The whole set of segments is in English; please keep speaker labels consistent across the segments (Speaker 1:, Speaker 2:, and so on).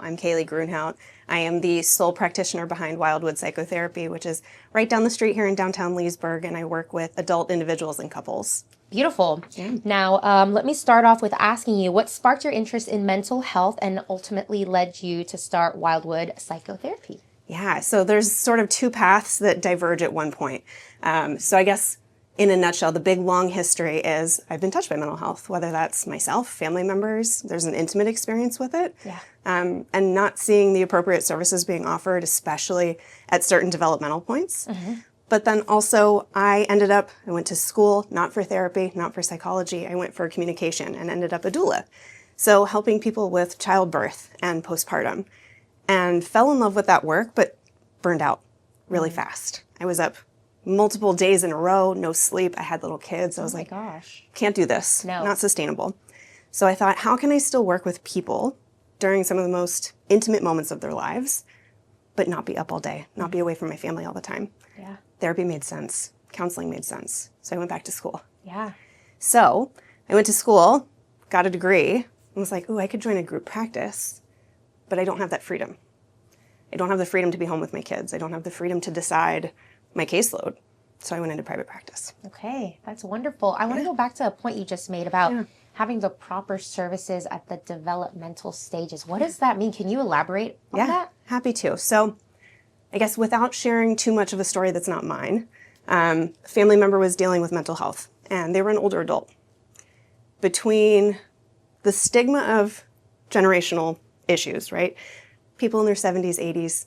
Speaker 1: I'm Kaylie Groenhout. I am the sole practitioner behind Wildwood Psychotherapy, which is right down the street here in downtown Leesburg, and I work with adult individuals and couples.
Speaker 2: Beautiful.
Speaker 1: Yeah.
Speaker 2: Now, let me start off with asking you, what sparked your interest in mental health and ultimately led you to start Wildwood Psychotherapy?
Speaker 1: Yeah, so there's sort of two paths that diverge at one point. So I guess in a nutshell, the big long history is I've been touched by mental health, whether that's myself, family members, there's an intimate experience with it, and not seeing the appropriate services being offered, especially at certain developmental points. But then also I went to school, not for therapy, not for psychology, I went for communication and ended up a doula. So helping people with childbirth and postpartum, and fell in love with that work, but burned out really fast. I was up multiple days in a row, no sleep. I had little kids. I was like,
Speaker 2: gosh,
Speaker 1: can't do this.
Speaker 2: No.
Speaker 1: Not sustainable. So I thought, how can I still work with people during some of the most intimate moments of their lives, but not be up all day, not be away from my family all the time?
Speaker 2: Yeah.
Speaker 1: Therapy made sense. Counseling made sense. So I went back to school.
Speaker 2: Yeah.
Speaker 1: So I went to school, got a degree, and was like, ooh, I could join a group practice, but I don't have that freedom. I don't have the freedom to be home with my kids. I don't have the freedom to decide my caseload. So I went into private practice.
Speaker 2: Okay, that's wonderful. I want to go back to a point you just made about having the proper services at the developmental stages. What does that mean? Can you elaborate on that?
Speaker 1: Happy to. So I guess without sharing too much of a story that's not mine, a family member was dealing with mental health, and they were an older adult. Between the stigma of generational issues, right? People in their 70s, 80s,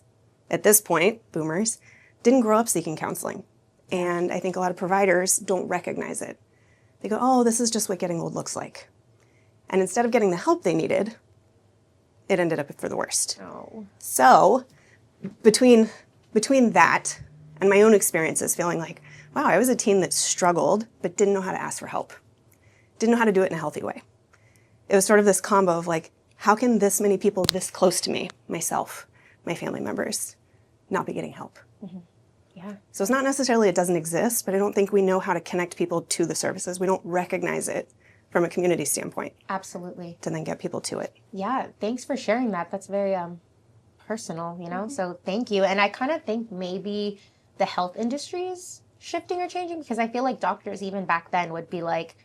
Speaker 1: at this point, boomers, didn't grow up seeking counseling. And I think a lot of providers don't recognize it. They go, oh, this is just what getting old looks like. And instead of getting the help they needed, it ended up for the worst.
Speaker 2: Oh.
Speaker 1: So between that and my own experiences feeling like, wow, I was a teen that struggled, but didn't know how to ask for help. Didn't know how to do it in a healthy way. It was sort of this combo of like, how can this many people this close to me, myself, my family members, not be getting help?
Speaker 2: Yeah.
Speaker 1: So it's not necessarily it doesn't exist, but I don't think we know how to connect people to the services. We don't recognize it from a community standpoint.
Speaker 2: Absolutely.
Speaker 1: To then get people to it.
Speaker 2: Yeah, thanks for sharing that. That's very personal, you know? So thank you. And I kind of think maybe the health industry is shifting or changing, because I feel like doctors even back then would be like,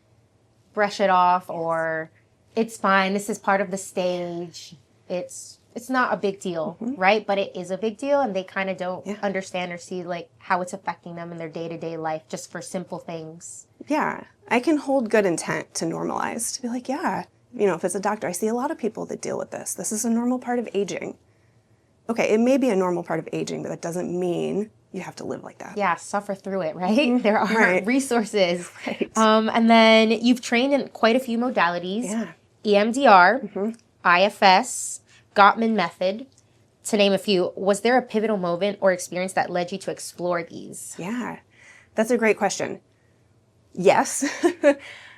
Speaker 2: brush it off, or it's fine, this is part of the stage. It's not a big deal, right? But it is a big deal, and they kind of don't understand or see like how it's affecting them in their day-to-day life just for simple things.
Speaker 1: Yeah, I can hold good intent to normalize, to be like, yeah, you know, if it's a doctor, I see a lot of people that deal with this. This is a normal part of aging. Okay, it may be a normal part of aging, but that doesn't mean you have to live like that.
Speaker 2: Yeah, suffer through it, right? There are resources.
Speaker 1: Right.
Speaker 2: And then you've trained in quite a few modalities.
Speaker 1: Yeah.
Speaker 2: EMDR, IFS, Gottman method, to name a few. Was there a pivotal moment or experience that led you to explore these?
Speaker 1: Yeah, that's a great question. Yes.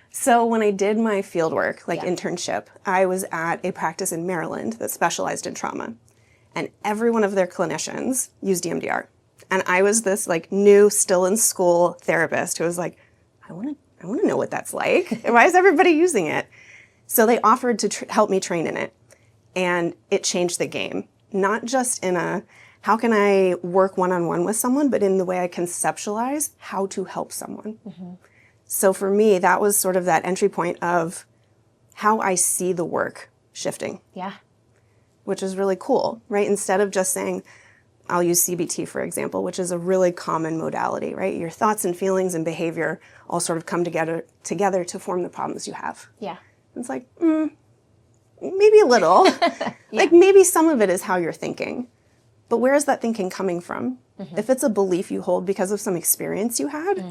Speaker 1: So when I did my fieldwork, internship, I was at a practice in Maryland that specialized in trauma. And every one of their clinicians used EMDR. And I was this like new, still in school therapist who was like, I want to know what that's like. Why is everybody using it? So they offered to help me train in it. And it changed the game. Not just in a, how can I work one-on-one with someone, but in the way I conceptualize how to help someone. So for me, that was sort of that entry point of how I see the work shifting.
Speaker 2: Yeah.
Speaker 1: Which is really cool, right? Instead of just saying, I'll use CBT, for example, which is a really common modality, right? Your thoughts and feelings and behavior all sort of come together to form the problems you have.
Speaker 2: Yeah.
Speaker 1: It's like, maybe a little. Like maybe some of it is how you're thinking. But where is that thinking coming from? If it's a belief you hold because of some experience you had,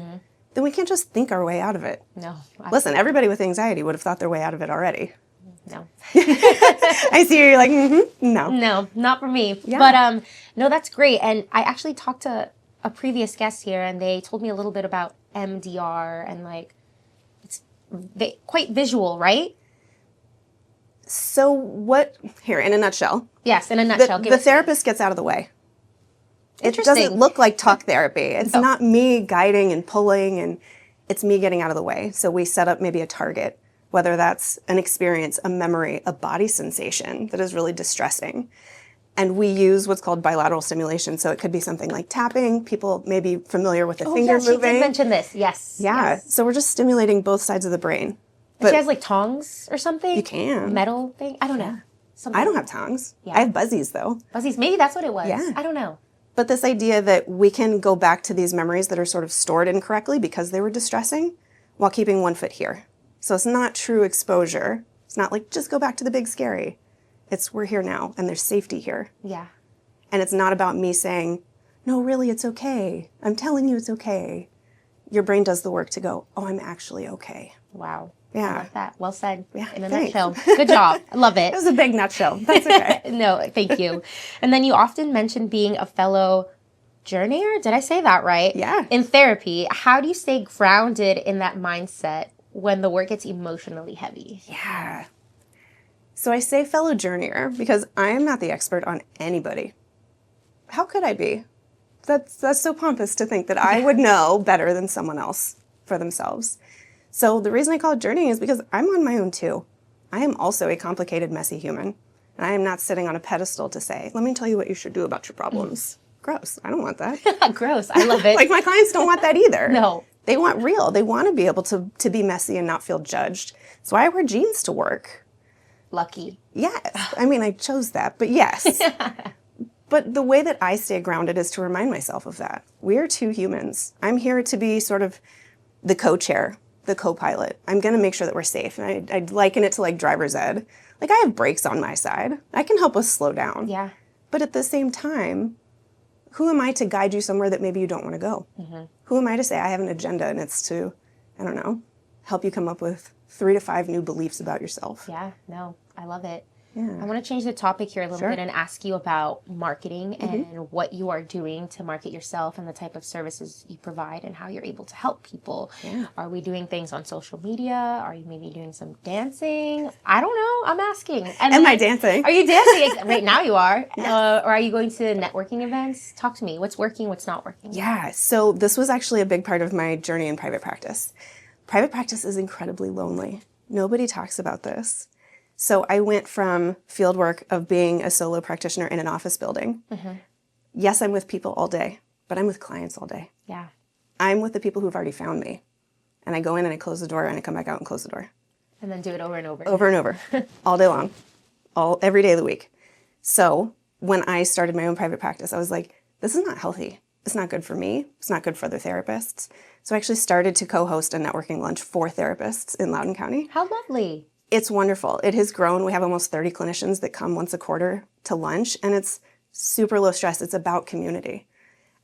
Speaker 1: then we can't just think our way out of it.
Speaker 2: No.
Speaker 1: Listen, everybody with anxiety would have thought their way out of it already.
Speaker 2: No.
Speaker 1: I see you're like, no.
Speaker 2: No, not for me.
Speaker 1: Yeah.
Speaker 2: But no, that's great. And I actually talked to a previous guest here, and they told me a little bit about MDR, and like it's quite visual, right?
Speaker 1: So what, here, in a nutshell.
Speaker 2: Yes, in a nutshell.
Speaker 1: The therapist gets out of the way. It
Speaker 2: Interesting.
Speaker 1: doesn't look like talk therapy. It's not me guiding and pulling, and it's me getting out of the way. So we set up maybe a target whether that's an experience, a memory, a body sensation that is really distressing. And we use what's called bilateral stimulation. So it could be something like tapping. People may be familiar with the finger
Speaker 2: yes,
Speaker 1: moving.
Speaker 2: She did mention this. Yes.
Speaker 1: Yeah.
Speaker 2: Yes.
Speaker 1: So we're just stimulating both sides of the brain.
Speaker 2: But she has like tongs or something?
Speaker 1: You can.
Speaker 2: Metal thing? I don't know. Something.
Speaker 1: I don't have tongs.
Speaker 2: Yeah.
Speaker 1: I have buzzies though.
Speaker 2: Buzzies. Maybe that's what it was.
Speaker 1: Yeah.
Speaker 2: I don't know.
Speaker 1: But this idea that we can go back to these memories that are sort of stored incorrectly because they were distressing while keeping one foot here. So it's not true exposure. It's not like just go back to the big scary. It's we're here now and there's safety here.
Speaker 2: Yeah.
Speaker 1: And it's not about me saying, no, really, it's okay. I'm telling you it's okay. Your brain does the work to go, oh, I'm actually okay.
Speaker 2: Wow.
Speaker 1: Yeah.
Speaker 2: I love that. Well said.
Speaker 1: Yeah,
Speaker 2: in a
Speaker 1: thanks.
Speaker 2: nutshell. Good job. I love it.
Speaker 1: It was a big nutshell. That's okay.
Speaker 2: No, thank you. And then you often mention being a fellow journeyer. Did I say that right?
Speaker 1: Yeah.
Speaker 2: In therapy, how do you stay grounded in that mindset when the work gets emotionally heavy?
Speaker 1: Yeah. So I say fellow journeyer because I am not the expert on anybody. How could I be? That's so pompous to think that I would know better than someone else for themselves. So the reason I call it journeying is because I'm on my own too. I am also a complicated, messy human. And I am not sitting on a pedestal to say, let me tell you what you should do about your problems. Gross. I don't want that.
Speaker 2: Gross. I love it.
Speaker 1: Like my clients don't want that either.
Speaker 2: No.
Speaker 1: They want real. They want to be able to be messy and not feel judged. So I wear jeans to work.
Speaker 2: Lucky.
Speaker 1: Yes. I mean, I chose that, but yes. But the way that I stay grounded is to remind myself of that. We are two humans. I'm here to be sort of the co-chair, the co-pilot. I'm going to make sure that we're safe. And I'd liken it to like driver's ed. Like I have brakes on my side. I can help us slow down.
Speaker 2: Yeah.
Speaker 1: But at the same time, who am I to guide you somewhere that maybe you don't want to go? Mm-hmm. Who am I to say I have an agenda and it's to, I don't know, help you come up with 3 to 5 new beliefs about yourself?
Speaker 2: Yeah, no, I love it.
Speaker 1: Yeah.
Speaker 2: I want to change the topic here a little bit and ask you about marketing and what you are doing to market yourself and the type of services you provide and how you're able to help people. Yeah. Are we doing things on social media? Are you maybe doing some dancing? I don't know. I'm asking. And
Speaker 1: Am I dancing?
Speaker 2: Are you dancing? Right now you are. Yes. Or are you going to networking events? Talk to me. What's working? What's not working?
Speaker 1: Yeah. So this was actually a big part of my journey in private practice. Private practice is incredibly lonely. Nobody talks about this. So I went from field work of being a solo practitioner in an office building. Mm-hmm. Yes, I'm with people all day, but I'm with clients all day.
Speaker 2: Yeah.
Speaker 1: I'm with the people who've already found me. And I go in and I close the door and I come back out and close the door.
Speaker 2: And then do it over and over.
Speaker 1: Over and over. All day long. Every day of the week. So when I started my own private practice, I was like, this is not healthy. It's not good for me. It's not good for other therapists. So I actually started to co-host a networking lunch for therapists in Loudoun County.
Speaker 2: How lovely.
Speaker 1: It's wonderful. It has grown. We have almost 30 clinicians that come once a quarter to lunch, and it's super low stress. It's about community.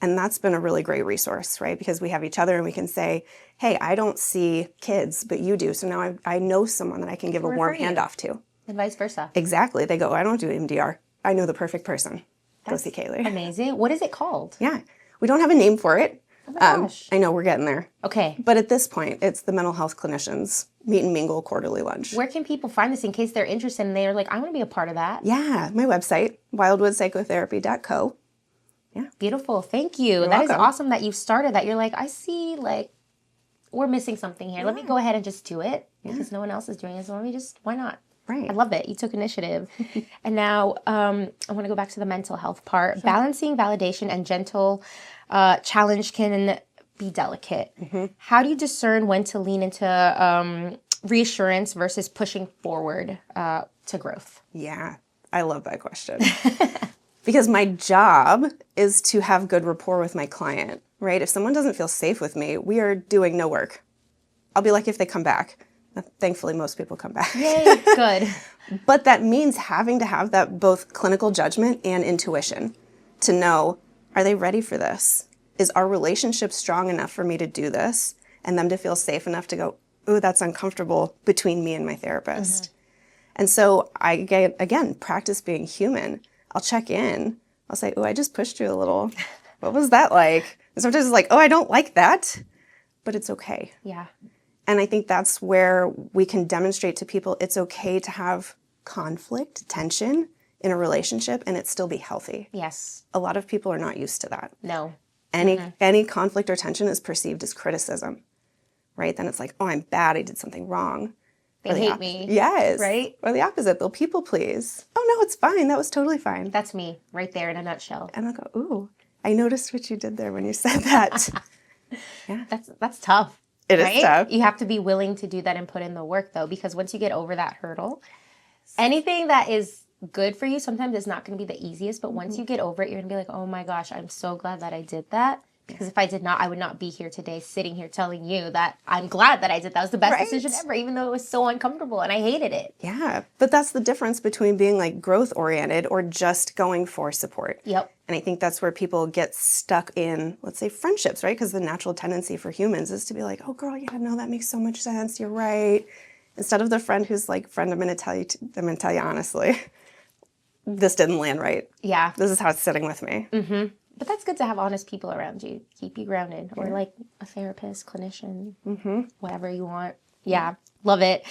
Speaker 1: And that's been a really great resource, right? Because we have each other and we can say, hey, I don't see kids, but you do. So now I know someone that I can give a warm handoff to.
Speaker 2: And vice versa.
Speaker 1: Exactly. They go, I don't do EMDR. I know the perfect person. Go see Kaylie.
Speaker 2: Amazing. What is it called?
Speaker 1: Yeah. We don't have a name for it.
Speaker 2: Oh my gosh.
Speaker 1: I know we're getting there.
Speaker 2: Okay.
Speaker 1: But at this point, it's the mental health clinicians meet and mingle quarterly lunch.
Speaker 2: Where can people find this in case they're interested and they're like, I want to be a part of that?
Speaker 1: Yeah, my website, wildwoodpsychotherapy.co. Yeah.
Speaker 2: Beautiful. Thank you.
Speaker 1: You're
Speaker 2: that
Speaker 1: welcome.
Speaker 2: is awesome that you started that. You're like, I see, like, we're missing something here. Let me go ahead and just do it because no one else is doing it. So let me just, why not?
Speaker 1: Right.
Speaker 2: I love it. You took initiative. And now I want to go back to the mental health part. Sure. Balancing validation and gentle challenge can be delicate. Mm-hmm. How do you discern when to lean into reassurance versus pushing forward to growth?
Speaker 1: Yeah, I love that question. Because my job is to have good rapport with my client, right? If someone doesn't feel safe with me, we are doing no work. I'll be lucky if they come back. Thankfully, most people come back.
Speaker 2: Yay, good.
Speaker 1: But that means having to have that both clinical judgment and intuition to know, are they ready for this? Is our relationship strong enough for me to do this? And them to feel safe enough to go, ooh, that's uncomfortable between me and my therapist. Mm-hmm. And so I, again, practice being human. I'll check in. I'll say, oh, I just pushed you a little. What was that like? And sometimes it's like, oh, I don't like that, but it's okay.
Speaker 2: Yeah.
Speaker 1: And I think that's where we can demonstrate to people it's okay to have conflict, tension in a relationship and it still be healthy.
Speaker 2: Yes.
Speaker 1: A lot of people are not used to that.
Speaker 2: No.
Speaker 1: Any conflict or tension is perceived as criticism, right? Then it's like, oh, I'm bad, I did something wrong.
Speaker 2: They hate me.
Speaker 1: Yes.
Speaker 2: Right?
Speaker 1: Or the opposite. They'll people please. Oh, no, it's fine. That was totally fine.
Speaker 2: That's me right there in a nutshell.
Speaker 1: And I'll go, ooh, I noticed what you did there when you said that. Yeah.
Speaker 2: That's tough.
Speaker 1: It
Speaker 2: right?
Speaker 1: is tough.
Speaker 2: You have to be willing to do that and put in the work, though, because once you get over that hurdle, anything that is good for you sometimes is not going to be the easiest, but once you get over it, you're going to be like, oh my gosh, I'm so glad that I did that. Because if I did not, I would not be here today sitting here telling you that I'm glad that I did that. It was the best decision ever, even though it was so uncomfortable and I hated it.
Speaker 1: Yeah, but that's the difference between being like growth oriented or just going for support.
Speaker 2: Yep.
Speaker 1: And I think that's where people get stuck in, let's say, friendships, right? Because the natural tendency for humans is to be like, oh girl, yeah, no, that makes so much sense. You're right. Instead of the friend who's like, friend, I'm going to tell you honestly, this didn't land right.
Speaker 2: Yeah.
Speaker 1: This is how it's sitting with me.
Speaker 2: Mm-hmm. But that's good to have honest people around you, keep you grounded, or like a therapist, clinician, whatever you want. Yeah, love it.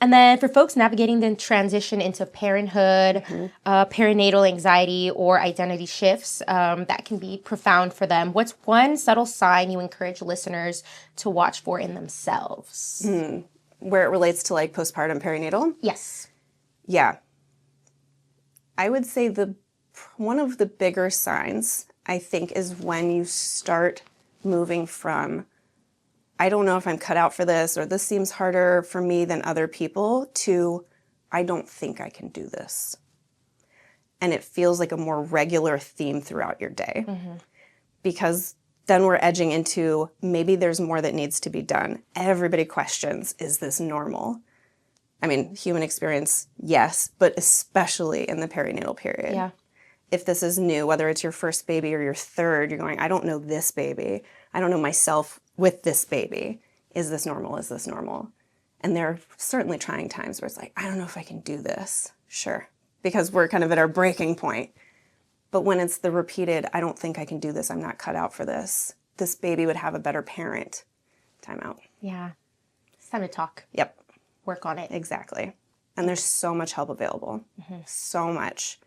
Speaker 2: And then for folks navigating the transition into parenthood, perinatal anxiety, or identity shifts, that can be profound for them. What's one subtle sign you encourage listeners to watch for in themselves?
Speaker 1: Where it relates to like postpartum perinatal?
Speaker 2: Yes.
Speaker 1: Yeah. I would say one of the bigger signs, I think, is when you start moving from, I don't know if I'm cut out for this, or this seems harder for me than other people, to, I don't think I can do this. And it feels like a more regular theme throughout your day. Because then we're edging into, maybe there's more that needs to be done. Everybody questions, is this normal? I mean, human experience, yes, but especially in the perinatal period.
Speaker 2: Yeah.
Speaker 1: If this is new, whether it's your first baby or your third, you're going, I don't know this baby. I don't know myself with this baby. Is this normal? Is this normal? And there are certainly trying times where it's like, I don't know if I can do this. Sure. Because we're kind of at our breaking point. But when it's the repeated, I don't think I can do this. I'm not cut out for this. This baby would have a better parent. Time out.
Speaker 2: Yeah. It's time to talk.
Speaker 1: Yep.
Speaker 2: Work on it.
Speaker 1: Exactly. And there's so much help available. So much.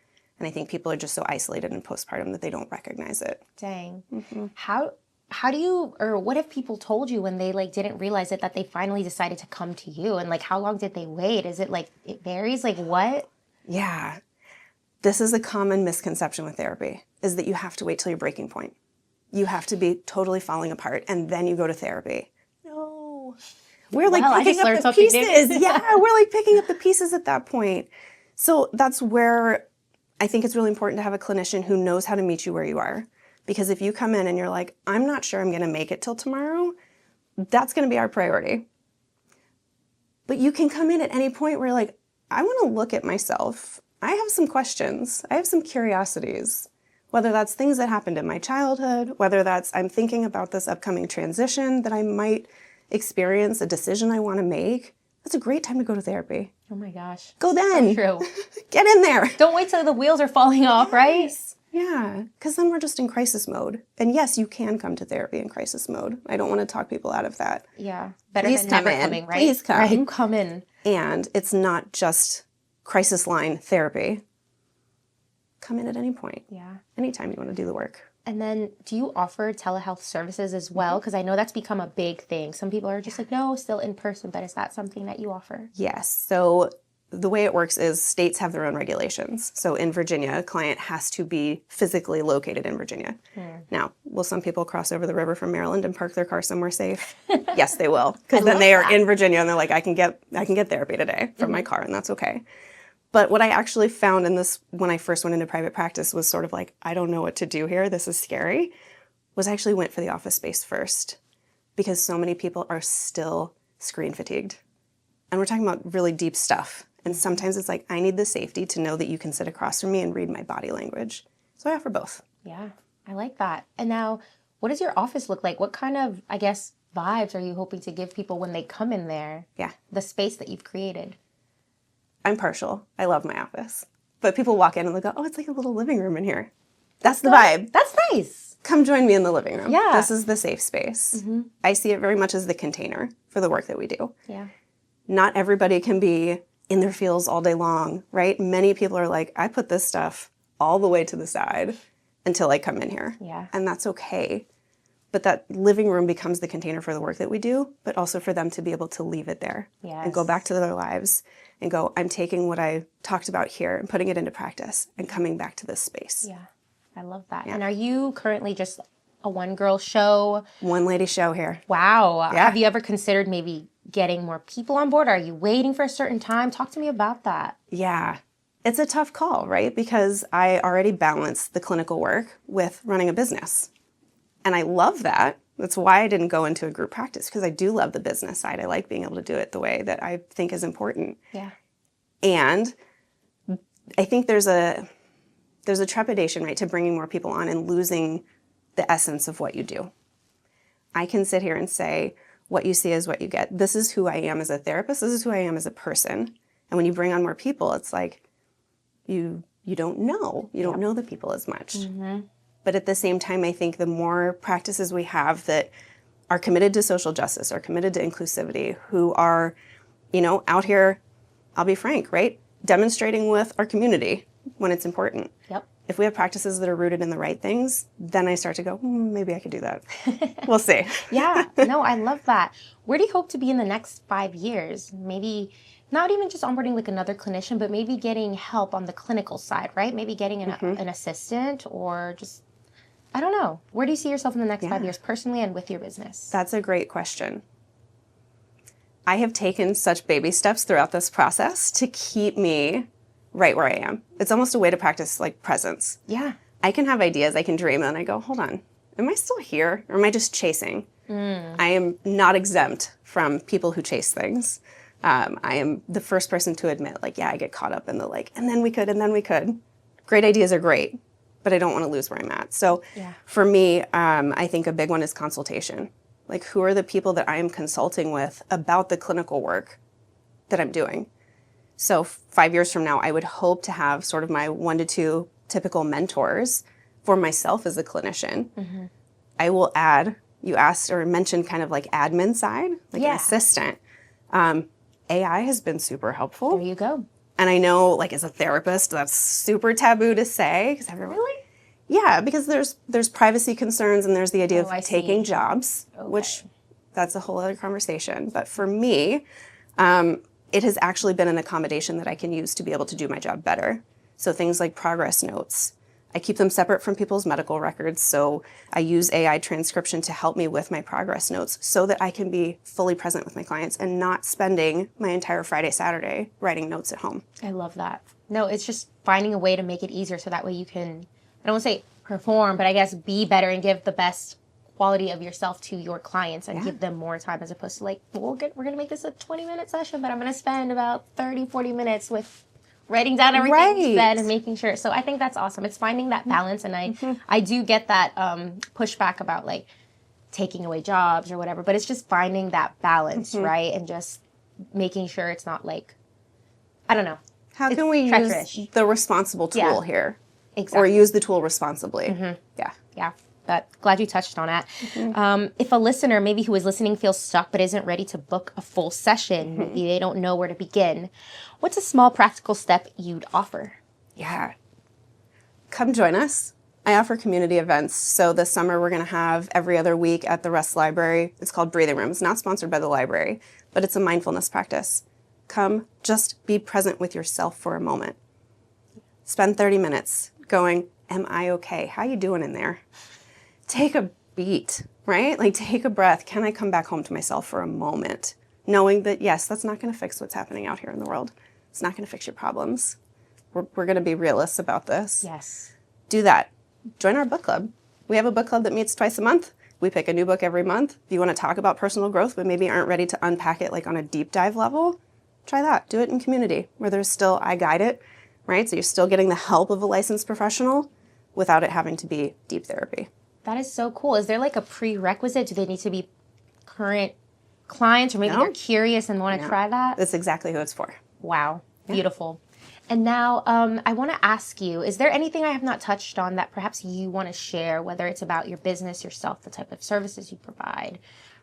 Speaker 1: And I think people are just so isolated in postpartum that they don't recognize it.
Speaker 2: Dang. How do you, or what have people told you when they like didn't realize it, that they finally decided to come to you? And like, how long did they wait? Is it like, it varies? Like what?
Speaker 1: Yeah. This is a common misconception with therapy, is that you have to wait till your breaking point. You have to be totally falling apart and then you go to therapy. No. We're like picking up the pieces. Yeah, we're like picking up the pieces at that point. So that's where I think it's really important to have a clinician who knows how to meet you where you are. Because if you come in and you're like, I'm not sure I'm going to make it till tomorrow, that's going to be our priority. But you can come in at any point where you're like, I want to look at myself. I have some questions. I have some curiosities. Whether that's things that happened in my childhood, whether that's I'm thinking about this upcoming transition that I might experience, a decision I want to make. That's a great time to go to therapy.
Speaker 2: Oh my gosh.
Speaker 1: Go then.
Speaker 2: So true.
Speaker 1: Get in there.
Speaker 2: Don't wait till the wheels are falling off, right?
Speaker 1: Yeah, because then we're just in crisis mode. And yes, you can come to therapy in crisis mode. I don't want to talk people out of that.
Speaker 2: Yeah. Better
Speaker 1: Please
Speaker 2: than
Speaker 1: come
Speaker 2: never
Speaker 1: in.
Speaker 2: coming, right?
Speaker 1: Please come.
Speaker 2: Right, come in.
Speaker 1: And it's not just crisis line therapy. Come in at any point.
Speaker 2: Yeah.
Speaker 1: Anytime you want to do the work.
Speaker 2: And then do you offer telehealth services as well? Because I know that's become a big thing. Some people are just like, no, still in person. But is that something that you offer?
Speaker 1: Yes. So the way it works is states have their own regulations. So in Virginia, a client has to be physically located in Virginia. Now, will some people cross over the river from Maryland and park their car somewhere safe? Yes, they will. Because then they are in Virginia and they're like, I can get therapy today from my car, and that's okay. But what I actually found in this, when I first went into private practice, was sort of like, I don't know what to do here. This is scary. Was I actually went for the office space first, because so many people are still screen fatigued. And we're talking about really deep stuff. And sometimes it's like, I need the safety to know that you can sit across from me and read my body language. So I offer both.
Speaker 2: Yeah, I like that. And now, what does your office look like? What kind of, I guess, vibes are you hoping to give people when they come in there?
Speaker 1: Yeah.
Speaker 2: The space that you've created.
Speaker 1: I'm partial. I love my office. But people walk in and they go, oh, it's like a little living room in here. That's the vibe.
Speaker 2: That's nice.
Speaker 1: Come join me in the living room.
Speaker 2: Yeah.
Speaker 1: This is the safe space. I see it very much as the container for the work that we do.
Speaker 2: Yeah.
Speaker 1: Not everybody can be in their feels all day long, right? Many people are like, I put this stuff all the way to the side until I come in here.
Speaker 2: Yeah.
Speaker 1: And that's okay. but that living room becomes the container for the work that we do, but also for them to be able to leave it there and go back to their lives and go, I'm taking what I talked about here and putting it into practice and coming back to this space.
Speaker 2: Yeah, I love that. Yeah. And are you currently just a one-girl show?
Speaker 1: One lady show here.
Speaker 2: Wow.
Speaker 1: Yeah.
Speaker 2: Have you ever considered maybe getting more people on board? Are you waiting for a certain time? Talk to me about that.
Speaker 1: Yeah. It's a tough call, right? Because I already balance the clinical work with running a business. And I love that. That's why I didn't go into a group practice, because I do love the business side. I like being able to do it the way that I think is important.
Speaker 2: Yeah.
Speaker 1: And I think there's a trepidation, right, to bringing more people on and losing the essence of what you do. I can sit here and say, what you see is what you get. This is who I am as a therapist. This is who I am as a person. And when you bring on more people, it's like you don't know. You don't know the people as much. Mm-hmm. But at the same time, I think the more practices we have that are committed to social justice, are committed to inclusivity, who are, out here, I'll be frank, right? Demonstrating with our community when it's important.
Speaker 2: Yep.
Speaker 1: If we have practices that are rooted in the right things, then I start to go, maybe I could do that. We'll see.
Speaker 2: Yeah. No, I love that. Where do you hope to be in the next 5 years? Maybe not even just onboarding like another clinician, but maybe getting help on the clinical side, right? Maybe getting an assistant, or just, I don't know. Where do you see yourself in the next 5 years personally and with your business?
Speaker 1: That's a great question. I have taken such baby steps throughout this process to keep me right where I am. It's almost a way to practice like presence.
Speaker 2: Yeah.
Speaker 1: I can have ideas, I can dream, and I go, hold on, am I still here? Or am I just chasing? I am not exempt from people who chase things. I am the first person to admit, like, yeah, I get caught up in the and then we could. Great ideas are great, but I don't want to lose where I'm at. So for me, I think a big one is consultation. Like, who are the people that I am consulting with about the clinical work that I'm doing? So 5 years from now, I would hope to have sort of my 1 to 2 typical mentors for myself as a clinician. Mm-hmm. I will add, you asked or mentioned kind of like admin side, like an assistant. AI has been super helpful.
Speaker 2: There you go.
Speaker 1: And I know, like, as a therapist, that's super taboo to say.
Speaker 2: Really?
Speaker 1: Yeah, because there's privacy concerns and there's the idea of taking jobs, which that's a whole other conversation. But for me, it has actually been an accommodation that I can use to be able to do my job better. So things like progress notes. I keep them separate from people's medical records, so I use AI transcription to help me with my progress notes so that I can be fully present with my clients and not spending my entire Friday, Saturday writing notes at home.
Speaker 2: I love that. No, it's just finding a way to make it easier so that way you can, I don't want to say perform, but I guess be better and give the best quality of yourself to your clients and give them more time, as opposed to like, we're going to make this a 20-minute session, but I'm going to spend about 30, 40 minutes with writing down everything you said and making sure. So I think that's awesome. It's finding that balance. And I do get that pushback about like taking away jobs or whatever, but it's just finding that balance, right? And just making sure it's not like, I don't know.
Speaker 1: How can we use the responsible tool here?
Speaker 2: Exactly.
Speaker 1: Or use the tool responsibly.
Speaker 2: Yeah. But glad you touched on that. If a listener, maybe who is listening, feels stuck but isn't ready to book a full session, maybe they don't know where to begin, what's a small practical step you'd offer?
Speaker 1: Yeah. Come join us. I offer community events. So this summer we're going to have every other week at the Rest Library. It's called Breathing Room. It's not sponsored by the library, but it's a mindfulness practice. Come, just be present with yourself for a moment. Spend 30 minutes going, am I okay? How you doing in there? Take a beat, right? Like, take a breath. Can I come back home to myself for a moment? Knowing that, yes, that's not going to fix what's happening out here in the world. It's not going to fix your problems. We're going to be realists about this.
Speaker 2: Yes.
Speaker 1: Do that. Join our book club. We have a book club that meets twice a month. We pick a new book every month. If you want to talk about personal growth but maybe aren't ready to unpack it like on a deep dive level, try that. Do it in community where there's still, I guide it, right? So you're still getting the help of a licensed professional without it having to be deep therapy.
Speaker 2: That is so cool. Is there like a prerequisite? Do they need to be current clients, or maybe they're curious and want to try that?
Speaker 1: That's exactly who it's for.
Speaker 2: Wow. Beautiful. And now I want to ask you, is there anything I have not touched on that perhaps you want to share, whether it's about your business, yourself, the type of services you provide,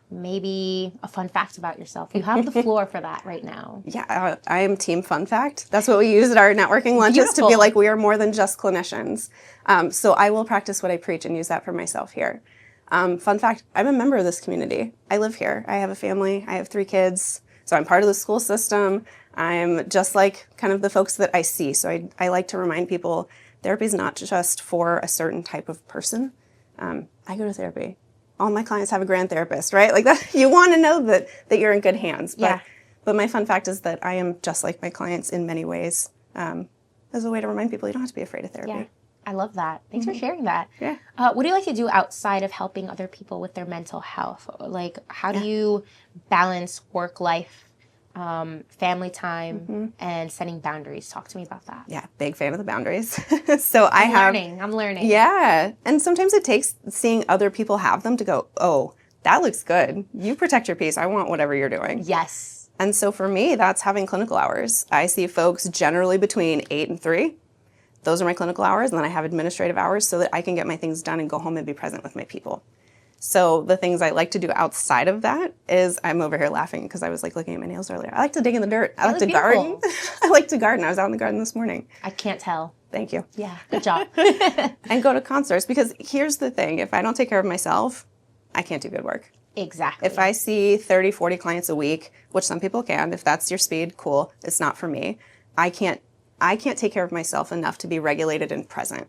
Speaker 2: maybe a fun fact about yourself? You have the floor for that right now.
Speaker 1: Yeah, I am team fun fact. That's what we use at our networking lunches to be like, we are more than just clinicians. So I will practice what I preach and use that for myself here. Fun fact, I'm a member of this community. I live here. I have a family. I have 3 kids. So I'm part of the school system. I'm just like kind of the folks that I see. So I like to remind people therapy is not just for a certain type of person. I go to therapy. All my clients have a grand therapist, right? Like that, you want to know that you're in good hands. But my fun fact is that I am just like my clients in many ways. As a way to remind people you don't have to be afraid of therapy.
Speaker 2: Yeah. I love that. Thanks for sharing that.
Speaker 1: Yeah.
Speaker 2: What do you like to do outside of helping other people with their mental health? Like, how do you balance work life, family time, and setting boundaries? Talk to me about that.
Speaker 1: Yeah, big fan of the boundaries. So
Speaker 2: I'm learning.
Speaker 1: Yeah. And sometimes it takes seeing other people have them to go, oh, that looks good. You protect your peace. I want whatever you're doing.
Speaker 2: Yes.
Speaker 1: And so for me, that's having clinical hours. I see folks generally between 8 and 3. Those are my clinical hours, and then I have administrative hours so that I can get my things done and go home and be present with my people. So the things I like to do outside of that is, I'm over here laughing because I was like looking at my nails earlier. I like to dig in the dirt. I like to garden. I like to garden. I was out in the garden this morning.
Speaker 2: I can't tell.
Speaker 1: Thank you.
Speaker 2: Yeah, good job.
Speaker 1: And go to concerts, because here's the thing. If I don't take care of myself, I can't do good work.
Speaker 2: Exactly.
Speaker 1: If I see 30, 40 clients a week, which some people can, if that's your speed, cool. It's not for me. I can't take care of myself enough to be regulated and present.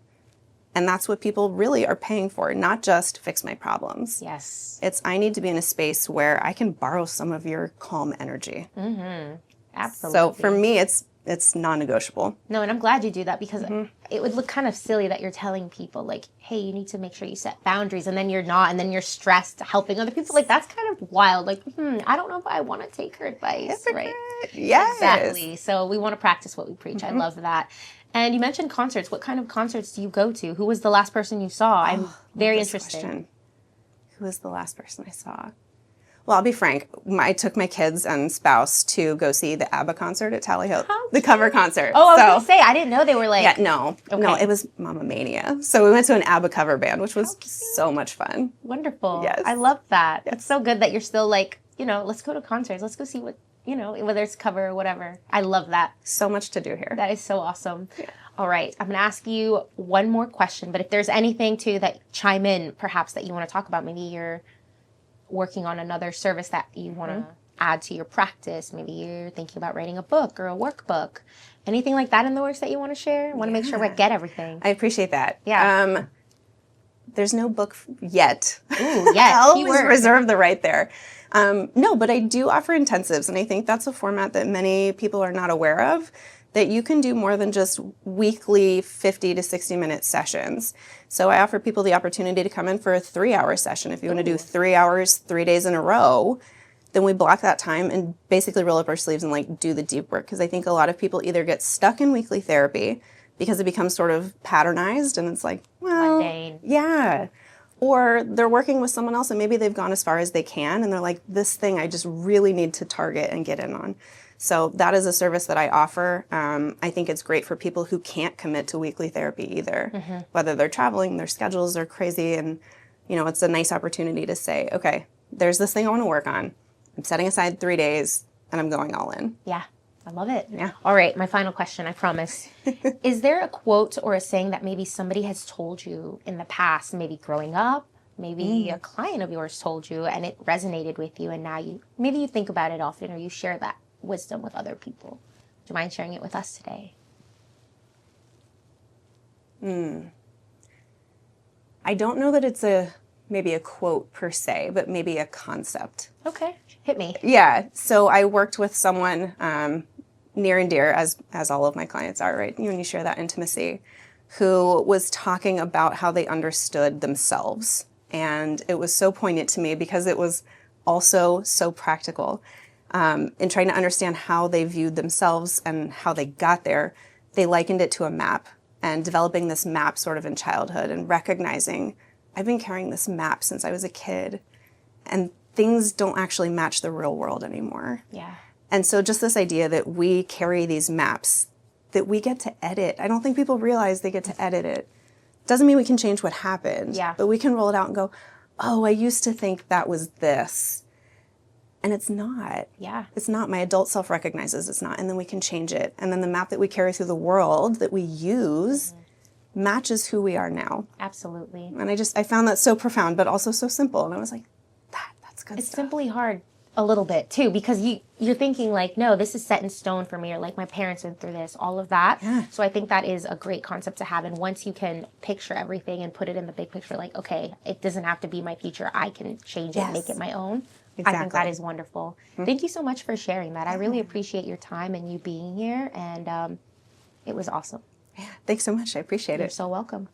Speaker 1: And that's what people really are paying for, not just fix my problems.
Speaker 2: Yes.
Speaker 1: It's I need to be in a space where I can borrow some of your calm energy.
Speaker 2: Mm-hmm. Absolutely.
Speaker 1: So for me, it's non-negotiable.
Speaker 2: No, and I'm glad you do that, because it would look kind of silly that you're telling people like, hey, you need to make sure you set boundaries, and then you're not, and then you're stressed helping other people. Like, that's kind of wild. Like, I don't know if I want to take her advice, right?
Speaker 1: Yes.
Speaker 2: Exactly. So we want to practice what we preach. I love that. And you mentioned concerts. What kind of concerts do you go to? Who was the last person you saw? I'm very interested.
Speaker 1: Question. Who was the last person I saw? Well, I'll be frank. I took my kids and spouse to go see the ABBA concert at Tally Ho, the cover concert.
Speaker 2: Oh, I was going to say, I didn't know they were like...
Speaker 1: Yeah, no, it was Mamma Mania. So we went to an ABBA cover band, which was so much fun.
Speaker 2: Wonderful.
Speaker 1: Yes.
Speaker 2: I love that. Yes. It's so good that you're still like, let's go to concerts. Let's go see what, whether it's cover or whatever. I love that.
Speaker 1: So much to do here.
Speaker 2: That is so awesome.
Speaker 1: Yeah.
Speaker 2: All right. I'm going to ask you one more question, but if there's anything too that chime in, perhaps that you want to talk about, maybe you're working on another service that you want to add to your practice. Maybe you're thinking about writing a book or a workbook. Anything like that in the works that you want to share? I want to make sure we get everything.
Speaker 1: I appreciate that.
Speaker 2: Yeah.
Speaker 1: There's no book yet.
Speaker 2: Ooh, yes.
Speaker 1: I'll always reserve the right there. No, but I do offer intensives, and I think that's a format that many people are not aware of, that you can do more than just weekly 50 to 60-minute sessions. So I offer people the opportunity to come in for a 3-hour session. If you want to do 3 hours, 3 days in a row, then we block that time and basically roll up our sleeves and like do the deep work. Because I think a lot of people either get stuck in weekly therapy because it becomes sort of patternized and it's like, well,
Speaker 2: mundane.
Speaker 1: Yeah. Or they're working with someone else and maybe they've gone as far as they can and they're like, this thing I just really need to target and get in on. So that is a service that I offer. I think it's great for people who can't commit to weekly therapy either, whether they're traveling, their schedules are crazy, and it's a nice opportunity to say, okay, there's this thing I want to work on. I'm setting aside 3 days and I'm going all in.
Speaker 2: Yeah, I love it.
Speaker 1: Yeah.
Speaker 2: All right, my final question, I promise. Is there a quote or a saying that maybe somebody has told you in the past, maybe growing up, maybe a client of yours told you and it resonated with you, and now you think about it often or you share that wisdom with other people? Do you mind sharing it with us today?
Speaker 1: I don't know that it's maybe a quote per se, but maybe a concept.
Speaker 2: Okay, hit me.
Speaker 1: Yeah, so I worked with someone near and dear, as all of my clients are, right? When you share that intimacy, who was talking about how they understood themselves. And it was so poignant to me because it was also so practical. In trying to understand how they viewed themselves and how they got there, they likened it to a map, and developing this map sort of in childhood and recognizing, I've been carrying this map since I was a kid, and things don't actually match the real world anymore.
Speaker 2: Yeah.
Speaker 1: And so just this idea that we carry these maps that we get to edit. I don't think people realize they get to edit it. Doesn't mean we can change what happened, but we can roll it out and go, oh, I used to think that was this. And it's not.
Speaker 2: Yeah.
Speaker 1: It's not. My adult self recognizes it's not. And then we can change it. And then the map that we carry through the world that we use matches who we are now.
Speaker 2: Absolutely.
Speaker 1: And I found that so profound, but also so simple. And I was like, that's good
Speaker 2: It's
Speaker 1: stuff.
Speaker 2: simply hard a little bit too, because you're thinking like, no, this is set in stone for me, or like my parents went through this, all of that.
Speaker 1: Yeah.
Speaker 2: So I think that is a great concept to have. And once you can picture everything and put it in the big picture, like, okay, it doesn't have to be my future. I can change it,
Speaker 1: Yes.
Speaker 2: make it my own.
Speaker 1: Exactly.
Speaker 2: I think that is wonderful. Thank you so much for sharing that. I really appreciate your time and you being here. And it was awesome.
Speaker 1: Yeah. Thanks so much. I appreciate
Speaker 2: You're
Speaker 1: it.
Speaker 2: so welcome.